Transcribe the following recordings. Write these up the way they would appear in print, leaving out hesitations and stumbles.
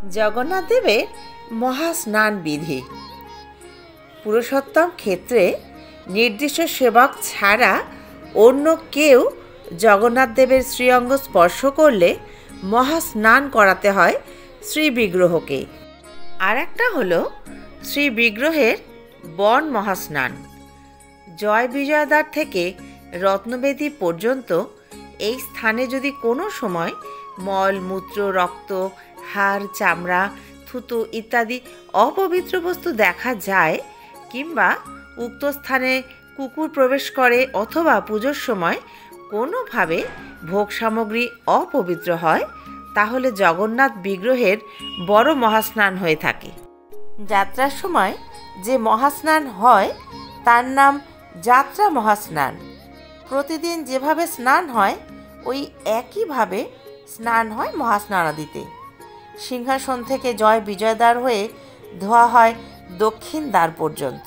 জগন্নাথ দেবের মহাস্নান বিধি। পুরুষোত্তম ক্ষেত্রে নির্দিষ্ট সেবক ছাড়া অন্য কেউ জগন্নাথ দেবের শ্রীঅঙ্গ স্পর্শ করলে মহাস্নান করাতে হয় শ্রীবিগ্রহকে। আর একটা হলো শ্রীবিগ্রহের বন মহাস্নান। জয় বিজয়দ্বার থেকে রত্নবেদী পর্যন্ত এই স্থানে যদি কোনো সময় মল, মূত্র, রক্ত, হাড়, চামড়া, থুতু ইত্যাদি অপবিত্র বস্তু দেখা যায়, কিংবা উক্ত স্থানে কুকুর প্রবেশ করে, অথবা পুজোর সময় কোনোভাবে ভোগ সামগ্রী অপবিত্র হয়, তাহলে জগন্নাথ বিগ্রহের বড় মহাস্নান হয়ে থাকে। যাত্রার সময় যে মহাস্নান হয় তার নাম যাত্রা মহাস্নান। প্রতিদিন যেভাবে স্নান হয় ওই একইভাবে স্নান হয় মহাস্নানাদিতে। সিংহাসন থেকে জয় বিজয়দ্বার হয়ে ধোয়া হয় দক্ষিণ দ্বার পর্যন্ত।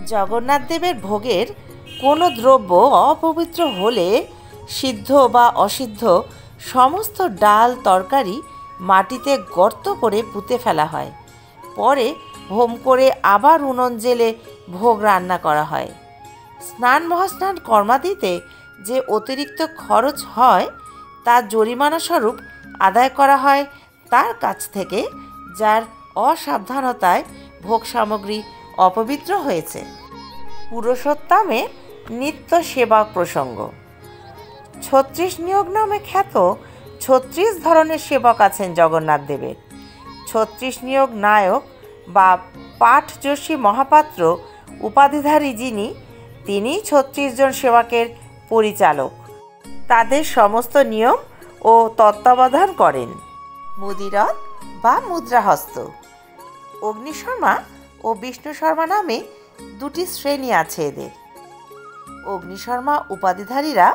জগন্নাথ দেবের ভোগের কোনো দ্রব্য অপবিত্র হলে সিদ্ধ বা অসিদ্ধ সমস্ত ডাল তরকারি মাটিতে গর্ত করে পুঁতে ফেলা হয়। পরে হোম করে আবার উনুন জেলে ভোগ রান্না করা হয়। স্নান মহাস্নান কর্মাদিতে যে অতিরিক্ত খরচ হয় তা জরিমানা স্বরূপ আদায় করা হয় তার কাছ থেকে যার অসাবধানতায় ভোগ সামগ্রী অপবিত্র হয়েছে। পুরুষোত্তমের নিত্য সেবক প্রসঙ্গ। ৩৬ নিয়োগ নামে খ্যাত ৩৬ ধরনের সেবক আছেন জগন্নাথ দেবের। ৩৬ নিয়োগ নায়ক বা পাঠযোশী মহাপাত্র উপাধিধারী যিনি, তিনি ৩৬ জন সেবকের পরিচালক। তাদের সমস্ত নিয়ম ও তত্ত্বাবধান করেন। মুদিরথ বা মুদ্রাহস্ত। অগ্নিশর্মা ও বিষ্ণু শর্মা নামে দুটি শ্রেণী আছে এদের। অগ্নিশর্মা উপাধিধারীরা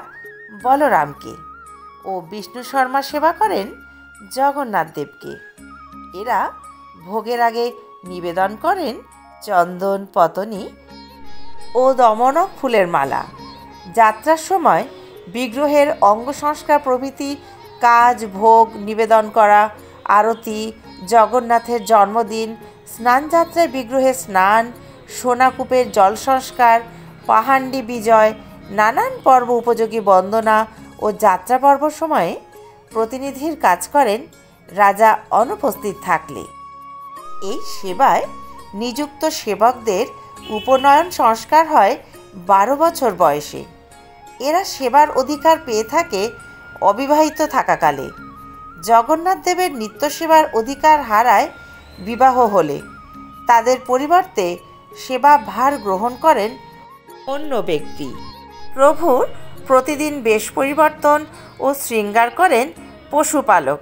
বলরামকে ও বিষ্ণু শর্মা সেবা করেন জগন্নাথ দেবকে। এরা ভোগের আগে নিবেদন করেন চন্দন, পতনী ও দমনক ফুলের মালা। যাত্রার সময় বিগ্রহের অঙ্গ সংস্কার প্রভৃতি কাজ, ভোগ নিবেদন করা, আরতি, জগন্নাথের জন্মদিন, স্নানযাত্রায় বিগ্রহের স্নান, সোনাকূপের জল সংস্কার, পাহান্ডি বিজয়, নানান পর্ব উপযোগী বন্দনা ও যাত্রা পর্ব সময়ে প্রতিনিধির কাজ করেন রাজা অনুপস্থিত থাকলে। এই সেবায় নিযুক্ত সেবকদের উপনয়ন সংস্কার হয় 12 বছর বয়সে। এরা সেবার অধিকার পেয়ে থাকে অবিবাহিত থাকাকালে। জগন্নাথ দেবের নিত্য সেবার অধিকার হারায় বিবাহ হলে। তাদের পরিবর্তে সেবা ভার গ্রহণ করেন অন্য ব্যক্তি। প্রভুর প্রতিদিন বেশ পরিবর্তন ও শৃঙ্গার করেন পশুপালক।